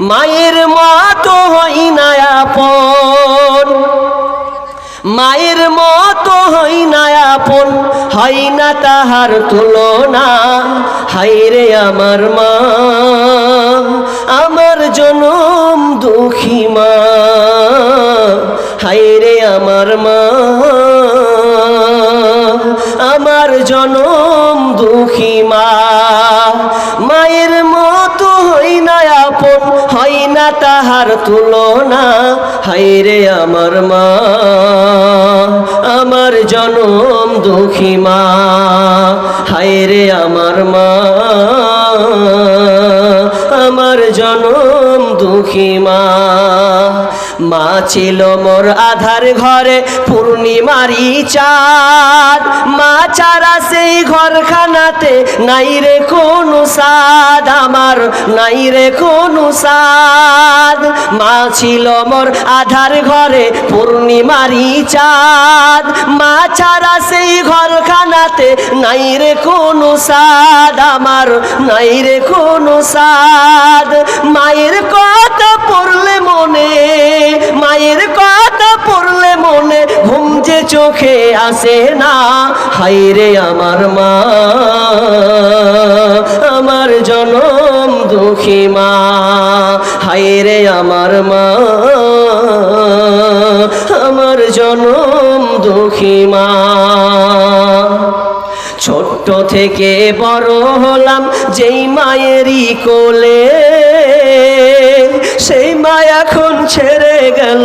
মায়ের মতো হই না আপন, মায়ের মতো হই না আপন, হয় না তাহার তুলনা। হায়রে আমার মা, আমার জনম দুঃখী মা। হায়রে আমার মা, আমার জনম দুঃখী মা। মায়ের মতো হই না আপন, হয় না তাহার তুলনা। হায়রে আমার মা, আমার জনম দুঃখী মা। হায়রে আমার মা, আমার জনম দুঃখী মা। মা ছিল মোর আধার ঘরে পূর্ণিমারি চাঁদ। মা ছাড়া সেই ঘরখানাতে নাই রে কোনো সাদ, আমার নাই রে কোনো সাদ। মা ছিল মোর আধার ঘরে পূর্ণিমারি চাঁদ। মা ছাড়া সেই ঘরখানাতে নাই রে কোনো সাদ, আমার নাই রে কোনো সাদ। মায়ের কথা পড়লে মনে, মায়ের কথা পড়লে মনে ঘুম যে চোখে আসে না। হায়রে আমার মা, আমার জনম দুঃখী মা। হায়রে আমার মা, আমার জনম দুঃখী মা। ছোট্ট থেকে বড় হলাম যেই মায়েরই কোলে, সেই মা এখন ছেড়ে গেল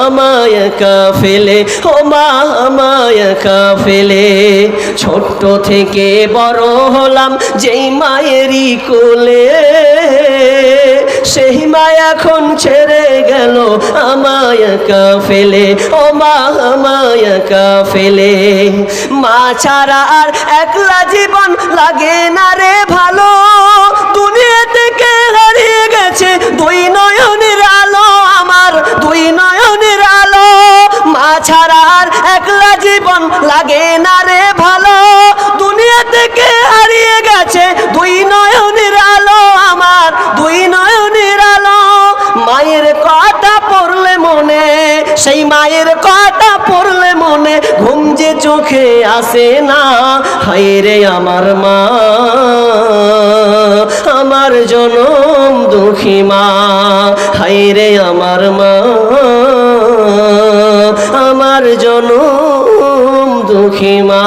আমায় একা ফেলে। ও মা আমায় একা ফেলে। ছোট্ট থেকে বড় হলাম যেই মায়েরই কোলে, সেই মা এখন ছেড়ে গেল আমায় একা ফেলে। ও মা আমায় একা ফেলে। মা ছাড়া আর একলা জীবন লাগে না রে ভালো। দুনিয়া থেকে হারিয়ে গেছে দুই নয়নের আলো, আমার দুই নয়নের আলো। মা ছাড়া আর একলা জীবন লাগে না রে ভালো। দুনিয়া থেকে হারিয়ে গেছে দুই নয়নের আলো, আমার দুই নয়নের আলো। মায়ের কথা পড়লে মনে, সেই মায়ের কথা পড়লে মনে ঘুম যে চোখে আসে না। হায়রে আমার মা, আমার জনম দুঃখী মা। হায়রে আমার মা, আমার জনম দুঃখী মা।